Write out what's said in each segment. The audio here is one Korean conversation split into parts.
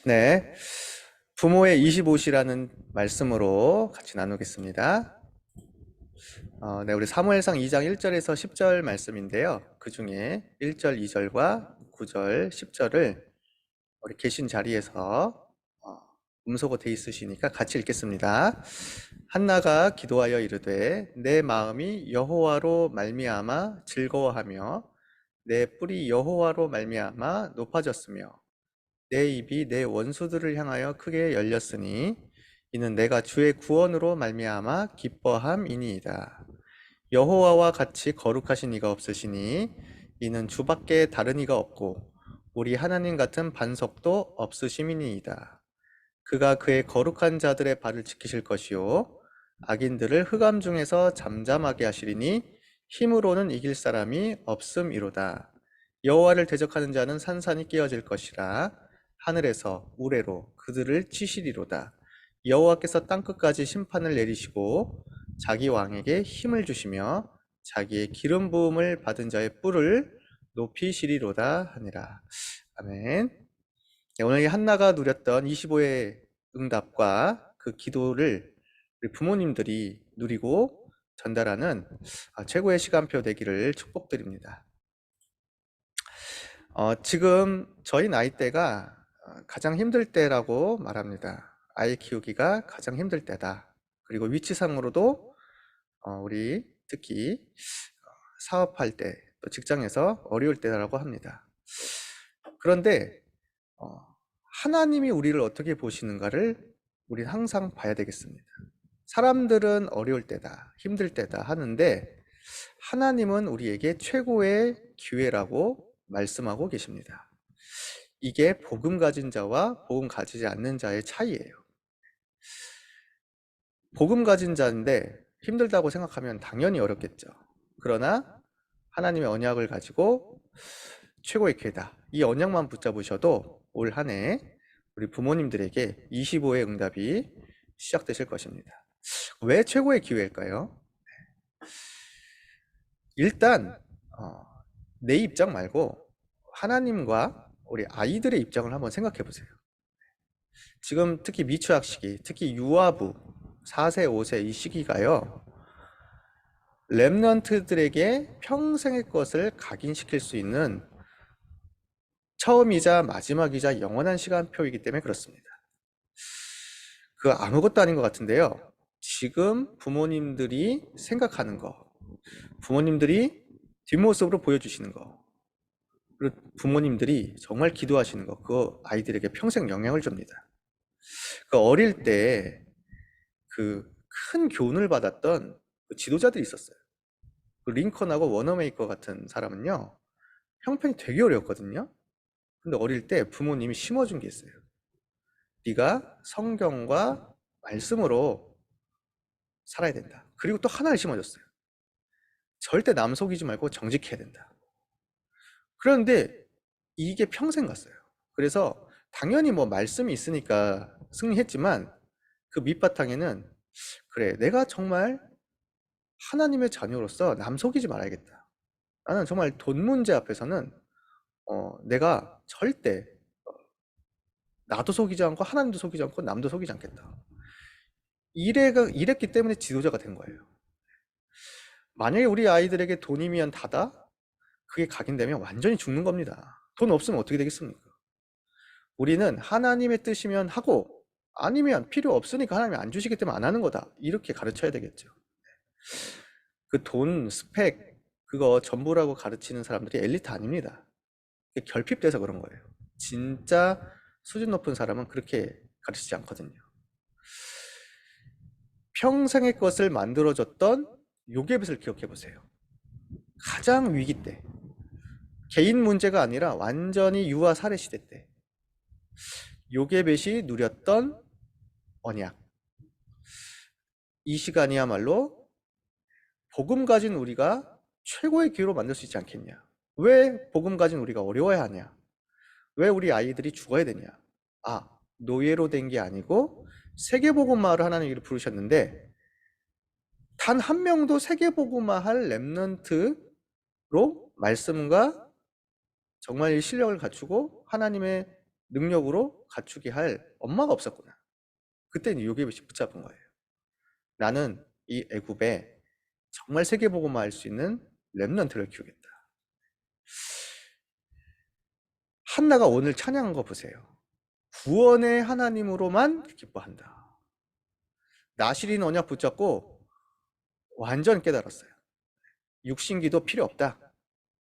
네. 부모의 25시라는 말씀으로 같이 나누겠습니다. 네, 우리 사무엘상 2장 1절에서 10절 말씀인데요. 그 중에 1절, 2절과 9절, 10절을 우리 계신 자리에서 음소거 돼 있으시니까 같이 읽겠습니다. 한나가 기도하여 이르되 내 마음이 여호와로 말미암아 즐거워하며 내 뿔이 여호와로 말미암아 높아졌으며 내 입이 내 원수들을 향하여 크게 열렸으니 이는 내가 주의 구원으로 말미암아 기뻐함이니이다. 여호와와 같이 거룩하신 이가 없으시니 이는 주밖에 다른 이가 없고 우리 하나님 같은 반석도 없으심이니이다. 그가 그의 거룩한 자들의 발을 지키실 것이요 악인들을 흑암 중에서 잠잠하게 하시리니 힘으로는 이길 사람이 없음이로다. 여호와를 대적하는 자는 산산이 깨어질 것이라 하늘에서 우레로 그들을 치시리로다. 여호와께서 땅끝까지 심판을 내리시고 자기 왕에게 힘을 주시며 자기의 기름 부음을 받은 자의 뿔을 높이시리로다 하니라. 아멘. 네, 오늘 이 한나가 누렸던 25의 응답과 그 기도를 우리 부모님들이 누리고 전달하는 최고의 시간표 되기를 축복드립니다. 지금 저희 나이대가 가장 힘들 때라고 말합니다. 아이 키우기가 가장 힘들 때다. 그리고 위치상으로도 우리 특히 사업할 때, 또 직장에서 어려울 때라고 합니다. 그런데 하나님이 우리를 어떻게 보시는가를 우리는 항상 봐야 되겠습니다. 사람들은 어려울 때다, 힘들 때다 하는데 하나님은 우리에게 최고의 기회라고 말씀하고 계십니다. 이게 복음 가진 자와 복음 가지지 않는 자의 차이예요. 복음 가진 자인데 힘들다고 생각하면 당연히 어렵겠죠. 그러나 하나님의 언약을 가지고 최고의 기회다. 이 언약만 붙잡으셔도 올 한 해 우리 부모님들에게 25의 응답이 시작되실 것입니다. 왜 최고의 기회일까요? 일단 내 입장 말고 하나님과 우리 아이들의 입장을 한번 생각해 보세요. 지금 특히 미취학 시기, 특히 유아부 4세, 5세 이 시기가요. 렘넌트들에게 평생의 것을 각인시킬 수 있는 처음이자 마지막이자 영원한 시간표이기 때문에 그렇습니다. 그 아무것도 아닌 것 같은데요. 지금 부모님들이 생각하는 거, 부모님들이 뒷모습으로 보여주시는 거, 그리고 부모님들이 정말 기도하시는 거, 그거 아이들에게 평생 영향을 줍니다. 그 어릴 때 그 큰 교훈을 받았던 그 지도자들이 있었어요. 그 링컨하고 워너메이커 같은 사람은요, 형편이 되게 어려웠거든요. 근데 어릴 때 부모님이 심어준 게 있어요. 네가 성경과 말씀으로 살아야 된다. 그리고 또 하나를 심어줬어요. 절대 남 속이지 말고 정직해야 된다. 그런데 이게 평생 갔어요. 그래서 당연히 뭐 말씀이 있으니까 승리했지만 그 밑바탕에는 그래, 내가 정말 하나님의 자녀로서 남 속이지 말아야겠다. 나는 정말 돈 문제 앞에서는 내가 절대 나도 속이지 않고 하나님도 속이지 않고 남도 속이지 않겠다. 이랬기 때문에 지도자가 된 거예요. 만약에 우리 아이들에게 돈이면 다다? 그게 각인되면 완전히 죽는 겁니다. 돈 없으면 어떻게 되겠습니까? 우리는 하나님의 뜻이면 하고 아니면 필요 없으니까 하나님이 안 주시기 때문에 안 하는 거다. 이렇게 가르쳐야 되겠죠. 그 돈, 스펙, 그거 전부라고 가르치는 사람들이 엘리트 아닙니다. 결핍돼서 그런 거예요. 진짜 수준 높은 사람은 그렇게 가르치지 않거든요. 평생의 것을 만들어줬던 요게벳을 기억해 보세요. 가장 위기 때, 개인 문제가 아니라 완전히 유아 살해 시대 때 요게벳이 누렸던 언약, 이 시간이야말로 복음 가진 우리가 최고의 기회로 만들 수 있지 않겠냐. 왜 복음 가진 우리가 어려워야 하냐, 왜 우리 아이들이 죽어야 되냐. 노예로 된 게 아니고 세계복음화를 하나님이 부르셨는데 단 한 명도 세계복음화 할 렘넌트로 말씀과 정말 실력을 갖추고 하나님의 능력으로 갖추게 할 엄마가 없었구나. 그때 요셉이 붙잡은 거예요. 나는 이 애굽에 정말 세계복음화 할 수 있는 렘넌트를 키우겠다. 한나가 오늘 찬양한 거 보세요. 구원의 하나님으로만 기뻐한다. 나실인 언약 붙잡고 완전 깨달았어요. 육신기도 필요 없다.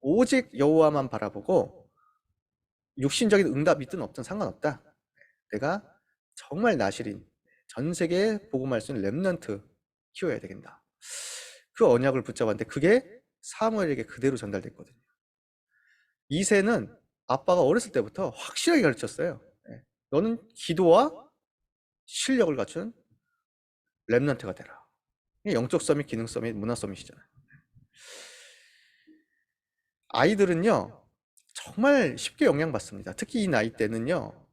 오직 여호와만 바라보고 육신적인 응답 있든 없든 상관없다. 내가 정말 나실인 전 세계에 복음할 수 있는 렘넌트 키워야 되겠다. 그 언약을 붙잡았는데 그게 사무엘에게 그대로 전달됐거든요. 이새는 아빠가 어렸을 때부터 확실하게 가르쳤어요. 너는 기도와 실력을 갖춘 렘넌트가 되라. 영적 서밋, 기능 서밋, 문화 서밋이잖아요. 아이들은요 정말 쉽게 영향받습니다. 특히 이 나이 때는요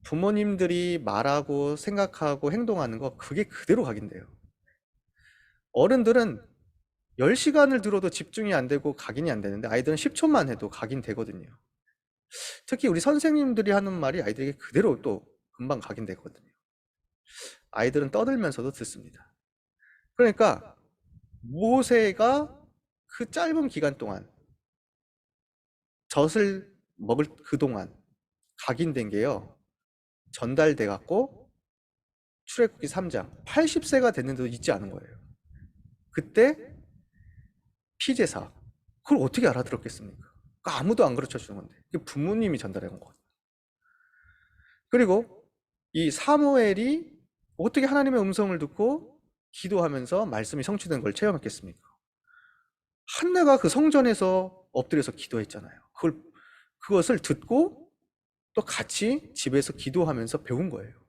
부모님들이 말하고 생각하고 행동하는 거 그게 그대로 각인돼요. 어른들은 10시간을 들어도 집중이 안 되고 각인이 안 되는데 아이들은 10초만 해도 각인되거든요. 특히 우리 선생님들이 하는 말이 아이들에게 그대로 또 금방 각인되거든요. 아이들은 떠들면서도 듣습니다. 그러니까 모세가 그 짧은 기간 동안 젖을 먹을 그동안 각인된 게요 전달돼 갖고 출애굽기 3장 80세가 됐는데도 잊지 않은 거예요. 그때 피제사 그걸 어떻게 알아들었겠습니까? 그러니까 아무도 안 가르쳐 주는 건데 부모님이 전달해 온 거거든요. 그리고 이 사무엘이 어떻게 하나님의 음성을 듣고 기도하면서 말씀이 성취된 걸 체험했겠습니까? 한나가 그 성전에서 엎드려서 기도했잖아요. 그것을 듣고 또 같이 집에서 기도하면서 배운 거예요.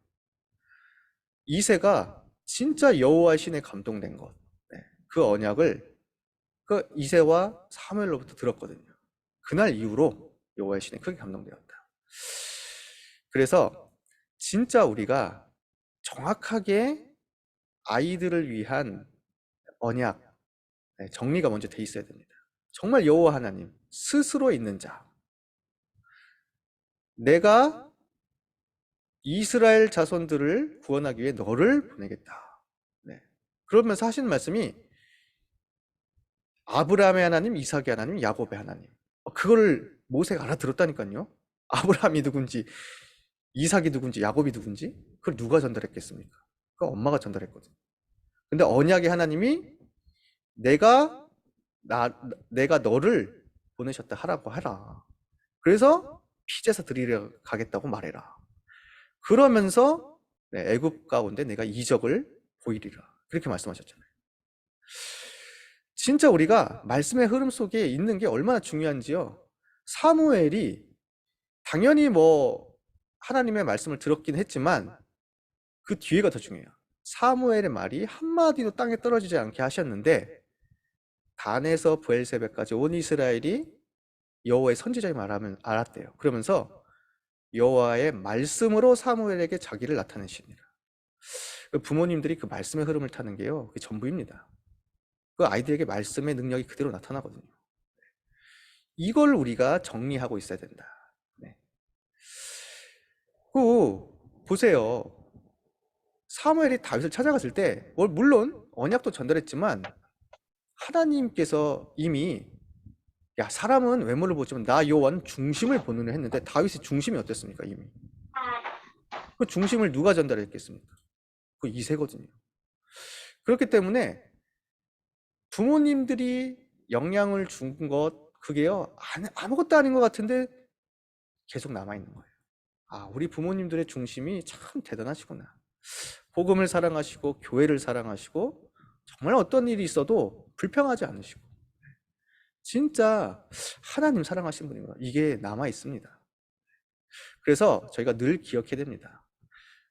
이새가 진짜 여호와 신에 감동된 것, 그 언약을 그 이새와 사무엘로부터 들었거든요. 그날 이후로 여호와의 신에 크게 감동되었다. 그래서 진짜 우리가 정확하게 아이들을 위한 언약, 정리가 먼저 돼 있어야 됩니다. 정말 여호와 하나님 스스로 있는 자, 내가 이스라엘 자손들을 구원하기 위해 너를 보내겠다. 그러면서 하시는 말씀이 아브라함의 하나님, 이삭의 하나님, 야곱의 하나님. 그걸 모세가 알아들었다니까요. 아브라함이 누군지, 이삭이 누군지, 야곱이 누군지 그걸 누가 전달했겠습니까? 그 엄마가 전달했거든요. 근데 언약의 하나님이 내가 너를 보내셨다 하라고 하라. 그래서 피제사 드리러 가겠다고 말해라. 그러면서 애굽 가운데 내가 이적을 보이리라. 그렇게 말씀하셨잖아요. 진짜 우리가 말씀의 흐름 속에 있는 게 얼마나 중요한지요. 사무엘이 당연히 하나님의 말씀을 들었긴 했지만 그 뒤에가 더 중요해요. 사무엘의 말이 한마디도 땅에 떨어지지 않게 하셨는데 단에서 브엘세베까지 온 이스라엘이 여호와의 선지자의 말하면 알았대요. 그러면서 여호와의 말씀으로 사무엘에게 자기를 나타내십니다. 부모님들이 그 말씀의 흐름을 타는 게요, 그게 전부입니다. 그 아이들에게 말씀의 능력이 그대로 나타나거든요. 이걸 우리가 정리하고 있어야 된다. 보세요. 사무엘이 다윗을 찾아갔을 때 물론 언약도 전달했지만 하나님께서 이미 야 사람은 외모를 보지만 나 여호와는 중심을 보느냐 했는데 다윗의 중심이 어땠습니까? 이미 그 중심을 누가 전달했겠습니까? 그 이새거든요. 그렇기 때문에 부모님들이 영향을 준 것 그게요 아무것도 아닌 것 같은데 계속 남아있는 거예요. 우리 부모님들의 중심이 참 대단하시구나. 복음을 사랑하시고 교회를 사랑하시고 정말 어떤 일이 있어도 불평하지 않으시고 진짜 하나님 사랑하시는 분이구나. 이게 남아있습니다. 그래서 저희가 늘 기억해야 됩니다.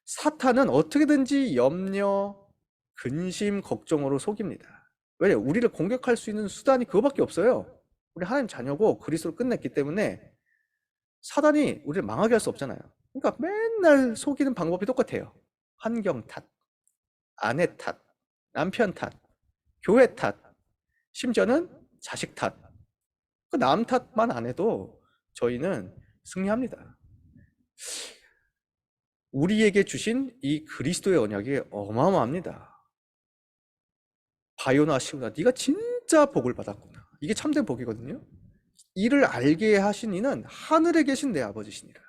사탄은 어떻게든지 염려, 근심, 걱정으로 속입니다. 왜냐? 우리를 공격할 수 있는 수단이 그거밖에 없어요. 우리 하나님 자녀고 그리스도로 끝냈기 때문에 사단이 우리를 망하게 할 수 없잖아요. 그러니까 맨날 속이는 방법이 똑같아요. 환경 탓, 아내 탓, 남편 탓, 교회 탓, 심지어는 자식 탓. 남 탓만 안 해도 저희는 승리합니다. 우리에게 주신 이 그리스도의 언약이 어마어마합니다. 바요나 시우나 네가 진짜 복을 받았구나. 이게 참된 복이거든요. 이를 알게 하신 이는 하늘에 계신 내 아버지시니라.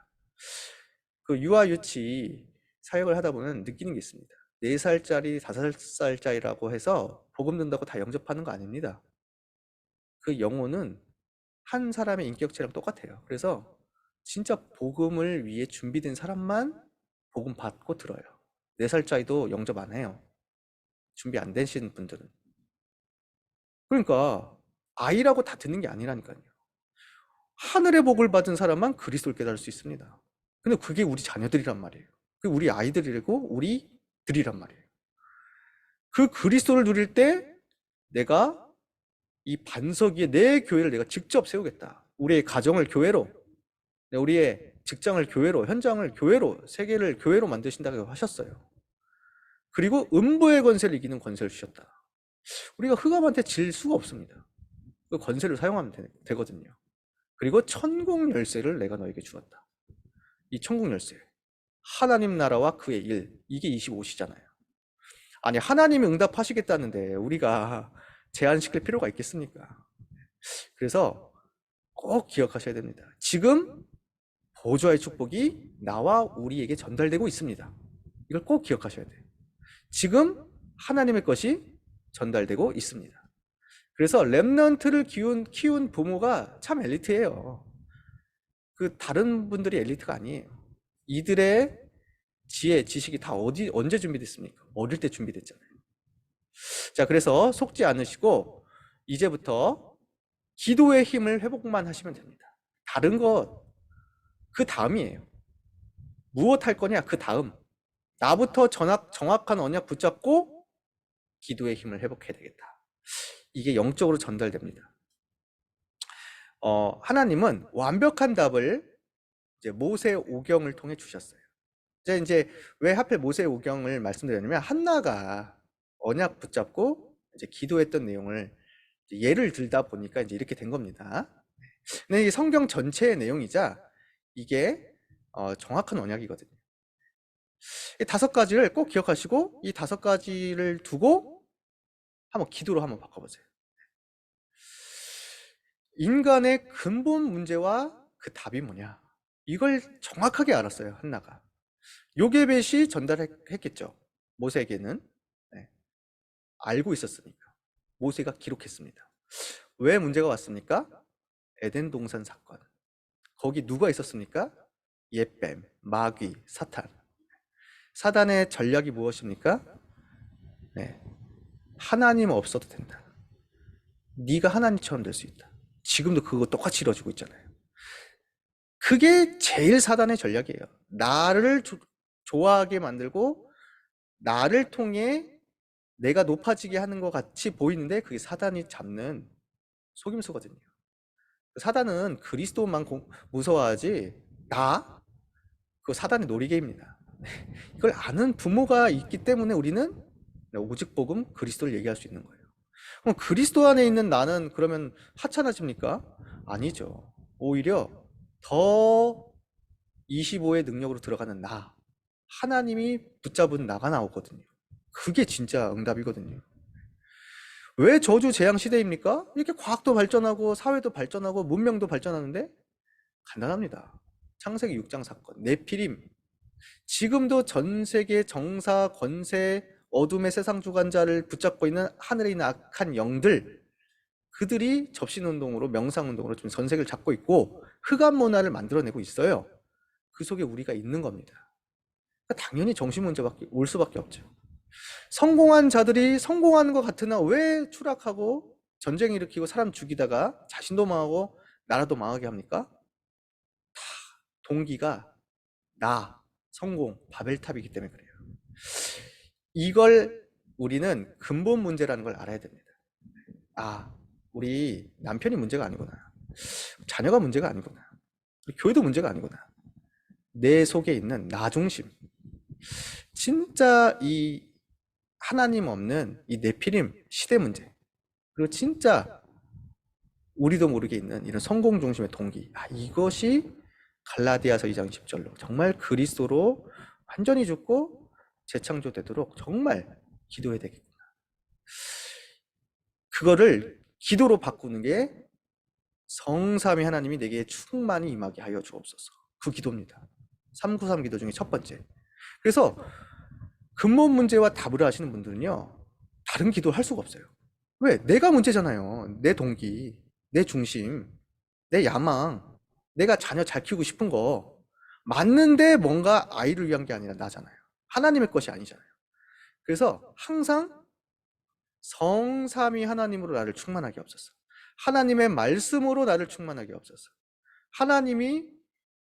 그 유아 유치 사역을 하다 보면 느끼는 게 있습니다. 4살짜리, 5살짜리라고 해서 복음 듣는다고 다 영접하는 거 아닙니다. 그 영혼은 한 사람의 인격체랑 똑같아요. 그래서 진짜 복음을 위해 준비된 사람만 복음 받고 들어요. 4살짜리도 영접 안 해요. 준비 안 되신 분들은. 그러니까 아이라고 다 듣는 게 아니라니까요. 하늘의 복을 받은 사람만 그리스도를 깨달을 수 있습니다. 근데 그게 우리 자녀들이란 말이에요. 그게 우리 아이들이고 우리들이란 말이에요. 그 그리스도를 누릴 때 내가 이 반석 위에 내 교회를 내가 직접 세우겠다. 우리의 가정을 교회로, 우리의 직장을 교회로, 현장을 교회로, 세계를 교회로 만드신다고 하셨어요. 그리고 음부의 권세를 이기는 권세를 주셨다. 우리가 흑암한테 질 수가 없습니다. 그 권세를 사용하면 되거든요. 그리고 천국 열쇠를 내가 너에게 주었다. 이 천국 열쇠, 하나님 나라와 그의 일, 이게 25시잖아요. 아니 하나님이 응답하시겠다는데 우리가 제한시킬 필요가 있겠습니까? 그래서 꼭 기억하셔야 됩니다. 지금 보좌의 축복이 나와 우리에게 전달되고 있습니다. 이걸 꼭 기억하셔야 돼요. 지금 하나님의 것이 전달되고 있습니다. 그래서 렘넌트를 키운 부모가 참 엘리트예요. 그 다른 분들이 엘리트가 아니에요. 이들의 지혜, 지식이 다 언제 준비됐습니까? 어릴 때 준비됐잖아요. 자, 그래서 속지 않으시고 이제부터 기도의 힘을 회복만 하시면 됩니다. 다른 것 그 다음이에요. 무엇 할 거냐? 그 다음. 나부터 정확한 언약 붙잡고 기도의 힘을 회복해야 되겠다. 이게 영적으로 전달됩니다. 하나님은 완벽한 답을 이제 모세 오경을 통해 주셨어요. 이제 왜 하필 모세 오경을 말씀드렸냐면 한나가 언약 붙잡고 이제 기도했던 내용을 예를 들다 보니까 이제 이렇게 된 겁니다. 근데 이 성경 전체의 내용이자 이게 정확한 언약이거든요. 이 5가지를 꼭 기억하시고 이 5가지를 두고 한번 기도로 한번 바꿔보세요. 인간의 근본 문제와 그 답이 뭐냐? 이걸 정확하게 알았어요, 한나가. 요게벳이 전달했겠죠. 모세에게는. 네. 알고 있었으니까. 모세가 기록했습니다. 왜 문제가 왔습니까? 에덴 동산 사건. 거기 누가 있었습니까? 옓뱀, 마귀, 사탄. 사단의 전략이 무엇입니까? 네. 하나님 없어도 된다. 네가 하나님처럼 될 수 있다. 지금도 그거 똑같이 이루어지고 있잖아요. 그게 제일 사단의 전략이에요. 나를 좋아하게 만들고 나를 통해 내가 높아지게 하는 것 같이 보이는데 그게 사단이 잡는 속임수거든요. 사단은 그리스도만 무서워하지 그 사단의 놀이개입니다. 이걸 아는 부모가 있기 때문에 우리는 오직 복음 그리스도를 얘기할 수 있는 거예요. 그럼 그리스도 안에 있는 나는 그러면 하찮아집니까? 아니죠. 오히려 더 25의 능력으로 들어가는 나, 하나님이 붙잡은 나가 나오거든요. 그게 진짜 응답이거든요. 왜 저주 재앙 시대입니까? 이렇게 과학도 발전하고 사회도 발전하고 문명도 발전하는데 간단합니다. 창세기 6장 사건, 네피림. 지금도 전 세계 정사, 권세, 어둠의 세상 주관자를 붙잡고 있는 하늘에 있는 악한 영들, 그들이 접신운동으로 명상운동으로 지금 전 세계를 잡고 있고 흑암 문화를 만들어내고 있어요. 그 속에 우리가 있는 겁니다. 그러니까 당연히 정신문제밖에 올 수밖에 없죠. 성공한 자들이 성공하는 것 같으나 왜 추락하고 전쟁 일으키고 사람 죽이다가 자신도 망하고 나라도 망하게 합니까? 다 동기가 나, 성공, 바벨탑이기 때문에 그래요. 이걸 우리는 근본 문제라는 걸 알아야 됩니다. 우리 남편이 문제가 아니구나. 자녀가 문제가 아니구나. 교회도 문제가 아니구나. 내 속에 있는 나 중심. 진짜 이 하나님 없는 이 네피림 시대 문제. 그리고 진짜 우리도 모르게 있는 이런 성공 중심의 동기. 이것이 갈라디아서 2장 10절로 정말 그리스도로 완전히 죽고 재창조되도록 정말 기도해야 되겠구나. 그거를 기도로 바꾸는 게 성삼위 하나님이 내게 충만히 임하게 하여 주옵소서. 그 기도입니다. 393 기도 중에 첫 번째. 그래서 근본 문제와 답을 하시는 분들은요, 다른 기도를 할 수가 없어요. 왜? 내가 문제잖아요. 내 동기, 내 중심, 내 야망, 내가 자녀 잘 키우고 싶은 거 맞는데 뭔가 아이를 위한 게 아니라 나잖아요. 하나님의 것이 아니잖아요. 그래서 항상 성삼위 하나님으로 나를 충만하게 없었어. 하나님의 말씀으로 나를 충만하게 없었어. 하나님이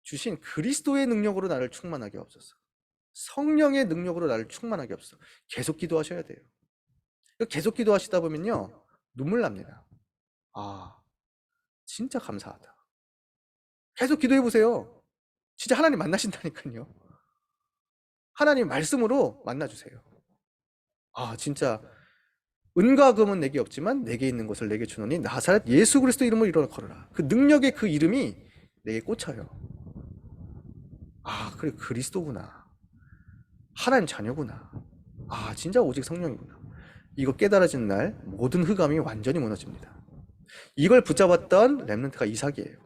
주신 그리스도의 능력으로 나를 충만하게 없었어. 성령의 능력으로 나를 충만하게 없어. 계속 기도하셔야 돼요. 계속 기도하시다 보면요, 눈물 납니다. 아, 진짜 감사하다. 계속 기도해 보세요. 진짜 하나님 만나신다니까요. 하나님 말씀으로 만나주세요. 아, 진짜 은과 금은 내게 없지만 내게 있는 것을 내게 주노니 나사렛 예수 그리스도 이름으로 일어나 걸어라. 그 능력의 그 이름이 내게 꽂혀요. 아, 그래, 그리스도구나. 하나님 자녀구나. 아, 진짜 오직 성령이구나. 이거 깨달아진 날 모든 흑암이 완전히 무너집니다. 이걸 붙잡았던 렘넌트가 이삭이에요.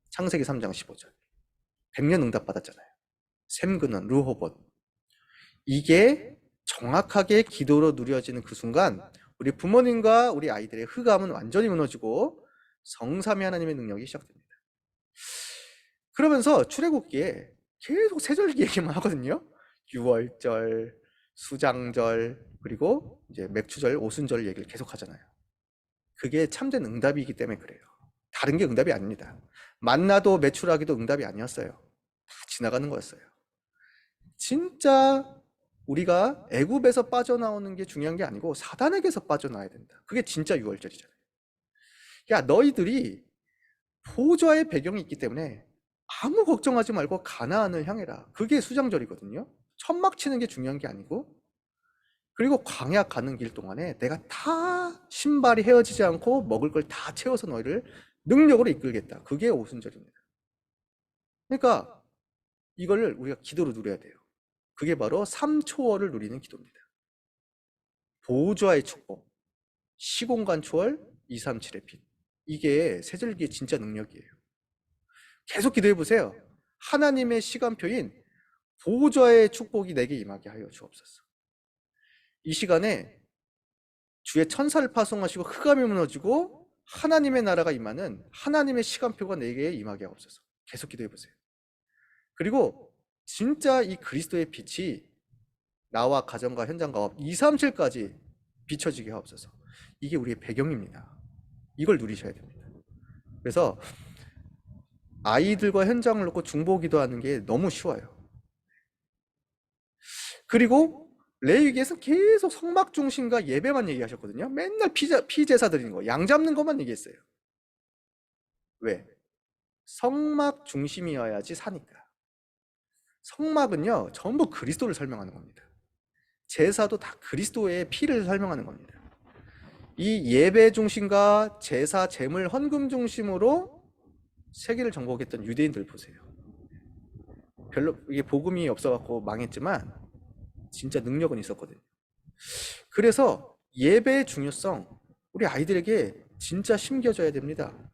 창세기 3장 15절. 100년 응답 받았잖아요. 샘근원, 르호봇. 이게 정확하게 기도로 누려지는 그 순간 우리 부모님과 우리 아이들의 흑암은 완전히 무너지고 성삼위 하나님의 능력이 시작됩니다. 그러면서 출애굽기에 계속 세절기 얘기만 하거든요. 유월절, 수장절, 그리고 이제 맥추절, 오순절 얘기를 계속 하잖아요. 그게 참된 응답이기 때문에 그래요. 다른 게 응답이 아닙니다. 만나도 매출하기도 응답이 아니었어요. 다 지나가는 거였어요. 진짜 우리가 애굽에서 빠져나오는 게 중요한 게 아니고 사단에게서 빠져나와야 된다. 그게 진짜 유월절이잖아요. 야, 너희들이 보좌의 배경이 있기 때문에 아무 걱정하지 말고 가나안을 향해라. 그게 수장절이거든요. 천막 치는 게 중요한 게 아니고, 그리고 광야 가는 길 동안에 내가 다 신발이 헤어지지 않고 먹을 걸 다 채워서 너희를 능력으로 이끌겠다. 그게 오순절입니다. 그러니까 이걸 우리가 기도로 누려야 돼요. 그게 바로 삼초월을 누리는 기도입니다. 보좌의 축복, 시공간 초월, 237의 빛. 이게 세절기의 진짜 능력이에요. 계속 기도해 보세요. 하나님의 시간표인 보좌의 축복이 내게 임하게 하여 주옵소서. 이 시간에 주의 천사를 파송하시고 흑암이 무너지고 하나님의 나라가 임하는 하나님의 시간표가 내게 임하게 하옵소서. 계속 기도해 보세요. 그리고 진짜 이 그리스도의 빛이 나와 가정과 현장과 업 237까지 비춰지게 하옵소서. 이게 우리의 배경입니다. 이걸 누리셔야 됩니다. 그래서 아이들과 현장을 놓고 중보 기도하는 게 너무 쉬워요. 그리고 레위기에서 계속 성막 중심과 예배만 얘기하셨거든요. 맨날 피제사 드리는 거, 양 잡는 것만 얘기했어요. 왜? 성막 중심이어야지 사니까. 성막은요, 전부 그리스도를 설명하는 겁니다. 제사도 다 그리스도의 피를 설명하는 겁니다. 이 예배 중심과 제사, 제물, 헌금 중심으로 세계를 정복했던 유대인들 보세요. 별로 이게 복음이 없어갖고 망했지만 진짜 능력은 있었거든요. 그래서 예배의 중요성 우리 아이들에게 진짜 심겨줘야 됩니다.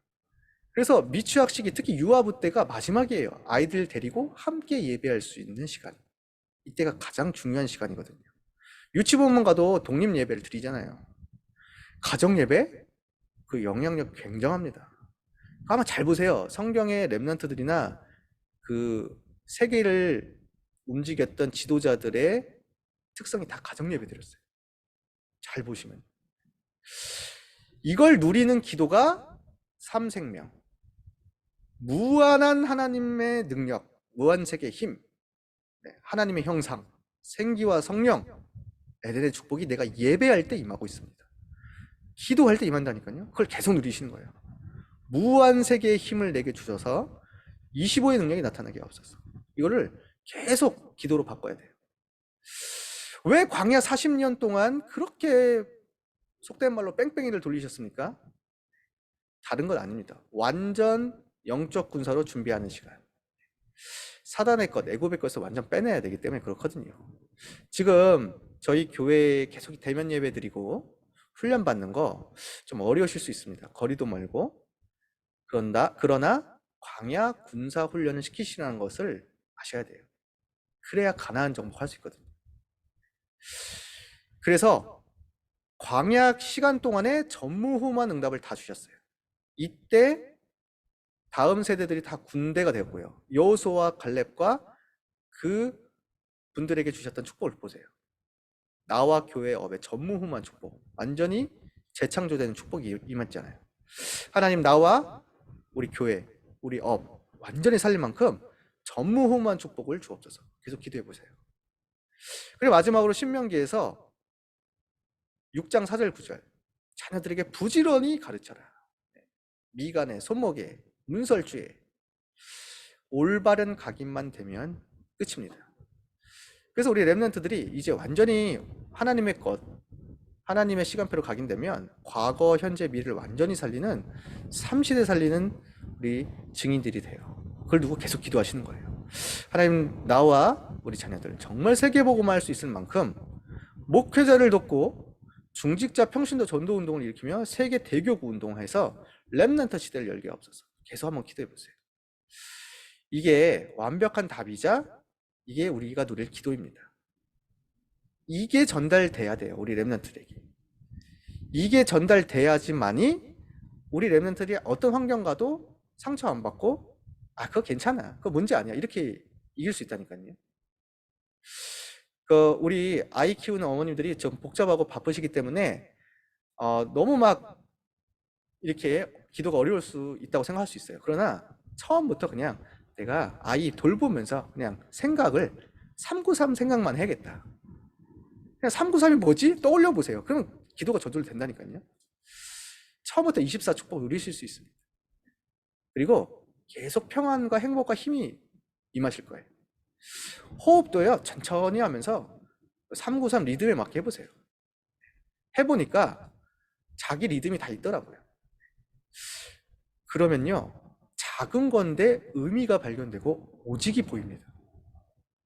그래서 미취학 시기, 특히 유아부 때가 마지막이에요. 아이들 데리고 함께 예배할 수 있는 시간. 이때가 가장 중요한 시간이거든요. 유치부모만 가도 독립 예배를 드리잖아요. 가정 예배? 그 영향력 굉장합니다. 아마 잘 보세요. 성경의 렘넌트들이나 그 세계를 움직였던 지도자들의 특성이 다 가정 예배 드렸어요. 잘 보시면. 이걸 누리는 기도가 삼생명. 무한한 하나님의 능력, 무한세계의 힘, 하나님의 형상, 생기와 성령, 에덴의 축복이 내가 예배할 때 임하고 있습니다. 기도할 때 임한다니까요. 그걸 계속 누리시는 거예요. 무한세계의 힘을 내게 주셔서 25의 능력이 나타나게 하옵소서. 이거를 계속 기도로 바꿔야 돼요. 왜 광야 40년 동안 그렇게 속된 말로 뺑뺑이를 돌리셨습니까? 다른 건 아닙니다. 완전 영적 군사로 준비하는 시간. 사단의 것, 애굽의 것을 완전 빼내야 되기 때문에 그렇거든요. 지금 저희 교회에 계속 대면 예배 드리고 훈련 받는 거 좀 어려우실 수 있습니다. 거리도 멀고. 그러나 광야 군사 훈련을 시키시라는 것을 아셔야 돼요. 그래야 가나안 정복할 수 있거든요. 그래서 광야 시간 동안에 전무후무한 응답을 다 주셨어요. 이때 다음 세대들이 다 군대가 되었고요. 여호수아와 갈렙과 그 분들에게 주셨던 축복을 보세요. 나와 교회 업의 전무후무한 축복, 완전히 재창조되는 축복이 임했잖아요. 하나님 나와 우리 교회, 우리 업 완전히 살릴 만큼 전무후무한 축복을 주옵소서. 계속 기도해 보세요. 그리고 마지막으로 신명기에서 6장 4절 9절 자녀들에게 부지런히 가르쳐라. 미간에 손목에 문설주에 올바른 각인만 되면 끝입니다. 그래서 우리 렘넌트들이 이제 완전히 하나님의 것, 하나님의 시간표로 각인되면 과거, 현재, 미래를 완전히 살리는 3시대 살리는 우리 증인들이 돼요. 그걸 두고 계속 기도하시는 거예요. 하나님 나와 우리 자녀들 정말 세계복음화 할 수 있을 만큼 목회자를 돕고 중직자 평신도 전도 운동을 일으키며 세계 대교구 운동해서 렘넌트 시대를 열게 없어서 계속 한번 기도해 보세요. 이게 완벽한 답이자 이게 우리가 누릴 기도입니다. 이게 전달돼야 돼요. 우리 렘넌트들에게. 이게 전달돼야지만이 우리 렘넌트들이 어떤 환경과도 상처 안 받고 그거 괜찮아. 그거 문제 아니야. 이렇게 이길 수 있다니까요. 우리 아이 키우는 어머님들이 좀 복잡하고 바쁘시기 때문에 너무 막 이렇게 기도가 어려울 수 있다고 생각할 수 있어요. 그러나 처음부터 그냥 내가 아이 돌보면서 그냥 생각을 393 생각만 해야겠다. 그냥 393이 뭐지? 떠올려 보세요. 그러면 기도가 저절로 된다니까요. 처음부터 24 축복 누리실 수 있습니다. 그리고 계속 평안과 행복과 힘이 임하실 거예요. 호흡도요, 천천히 하면서 393 리듬에 맞게 해보세요. 해보니까 자기 리듬이 다 있더라고요. 그러면요, 작은 건데 의미가 발견되고 오직이 보입니다.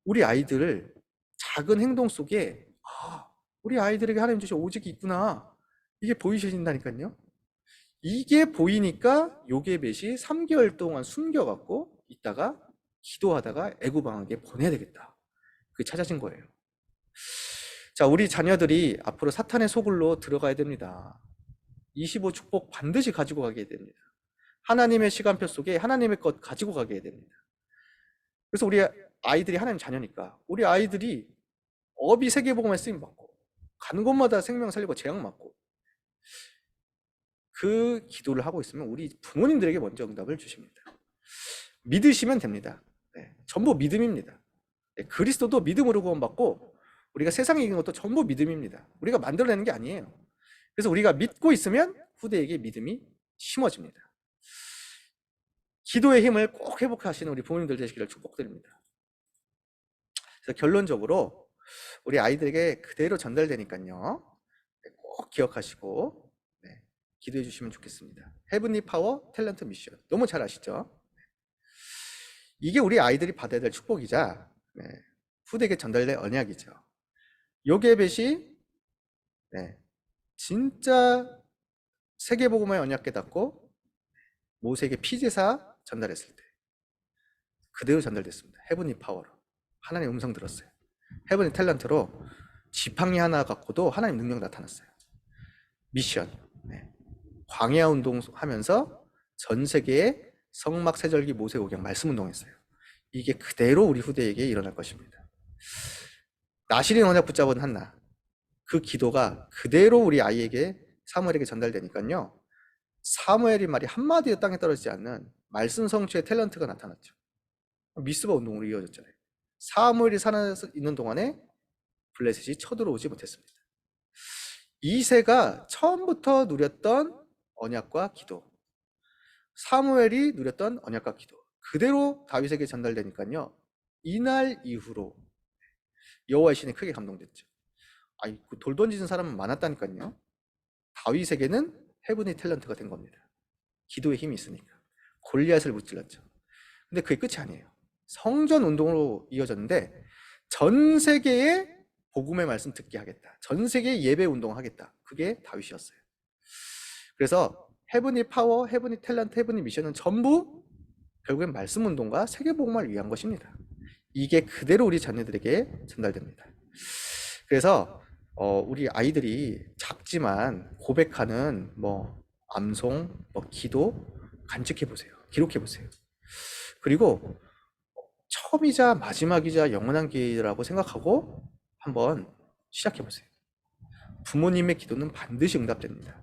우리 아이들 작은 행동 속에 우리 아이들에게 하나님 주신 오직이 있구나. 이게 보이신다니까요. 이게 보이니까 요게벳이 3개월 동안 숨겨갖고 있다가 기도하다가 애구방에게 보내야 되겠다. 그게 찾아진 거예요. 자, 우리 자녀들이 앞으로 사탄의 소굴로 들어가야 됩니다. 25 축복 반드시 가지고 가게 됩니다. 하나님의 시간표 속에 하나님의 것 가지고 가게 됩니다. 그래서 우리 아이들이 하나님 자녀니까 우리 아이들이 업이 세계복음에 쓰임받고 가는 곳마다 생명 살리고 재앙 맞고 그 기도를 하고 있으면 우리 부모님들에게 먼저 응답을 주십니다. 믿으시면 됩니다. 네, 전부 믿음입니다. 네, 그리스도도 믿음으로 구원받고 우리가 세상에 이긴 것도 전부 믿음입니다. 우리가 만들어내는 게 아니에요. 그래서 우리가 믿고 있으면 후대에게 믿음이 심어집니다. 기도의 힘을 꼭 회복하시는 우리 부모님들 되시기를 축복드립니다. 그래서 결론적으로 우리 아이들에게 그대로 전달되니까요. 네, 꼭 기억하시고 기도해 주시면 좋겠습니다. 헤븐리 파워 탤런트 미션 너무 잘 아시죠? 이게 우리 아이들이 받아야 될 축복이자 후대에게 전달될 언약이죠. 요게벳이 진짜 세계복음의 언약 깨닫고 모세에게 피제사 전달했을 때 그대로 전달됐습니다. 헤븐리 파워로 하나님 음성 들었어요. 헤븐리 탤런트로 지팡이 하나 갖고도 하나님 능력 나타났어요. 미션 광야 운동하면서 전 세계에 성막 세절기 모세오경 말씀 운동했어요. 이게 그대로 우리 후대에게 일어날 것입니다. 나실인 언약 붙잡은 한나 그 기도가 그대로 우리 아이에게 사무엘에게 전달되니까요. 사무엘이 말이 한마디도 땅에 떨어지지 않는 말씀 성취의 탤런트가 나타났죠. 미스바 운동으로 이어졌잖아요. 사무엘이 살아있는 동안에 블레셋이 쳐들어오지 못했습니다. 이세가 처음부터 누렸던 언약과 기도, 사무엘이 누렸던 언약과 기도 그대로 다윗에게 전달되니까요. 이날 이후로 여호와의 신이 크게 감동됐죠. 돌 던지는 사람은 많았다니까요. 다윗에게는 헤븐리 탤런트가 된 겁니다. 기도의 힘이 있으니까 골리앗을 무찔렀죠. 근데 그게 끝이 아니에요. 성전 운동으로 이어졌는데 전 세계에 복음의 말씀 듣게 하겠다. 전 세계에 예배 운동을 하겠다. 그게 다윗이었어요. 그래서 헤브니 파워, 헤브니 탤런트, 헤브니 미션은 전부 결국엔 말씀 운동과 세계 복음을 위한 것입니다. 이게 그대로 우리 자녀들에게 전달됩니다. 그래서 우리 아이들이 작지만 고백하는 암송, 기도 간직해 보세요. 기록해 보세요. 그리고 처음이자 마지막이자 영원한 기회라고 생각하고 한번 시작해 보세요. 부모님의 기도는 반드시 응답됩니다.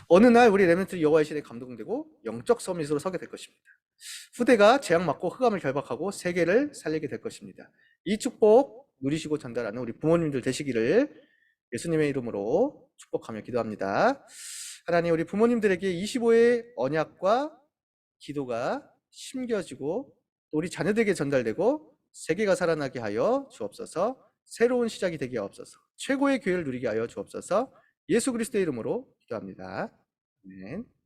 어느 날 우리 렘넌트 여호와의 시대에 감동되고 영적 서밋으로 서게 될 것입니다. 후대가 재앙맞고 흑암을 결박하고 세계를 살리게 될 것입니다. 이 축복 누리시고 전달하는 우리 부모님들 되시기를 예수님의 이름으로 축복하며 기도합니다. 하나님, 우리 부모님들에게 25의 언약과 기도가 심겨지고 또 우리 자녀들에게 전달되고 세계가 살아나게 하여 주옵소서. 새로운 시작이 되게 하옵소서. 최고의 교회를 누리게 하여 주옵소서. 예수 그리스도의 이름으로 기도합니다. 아멘.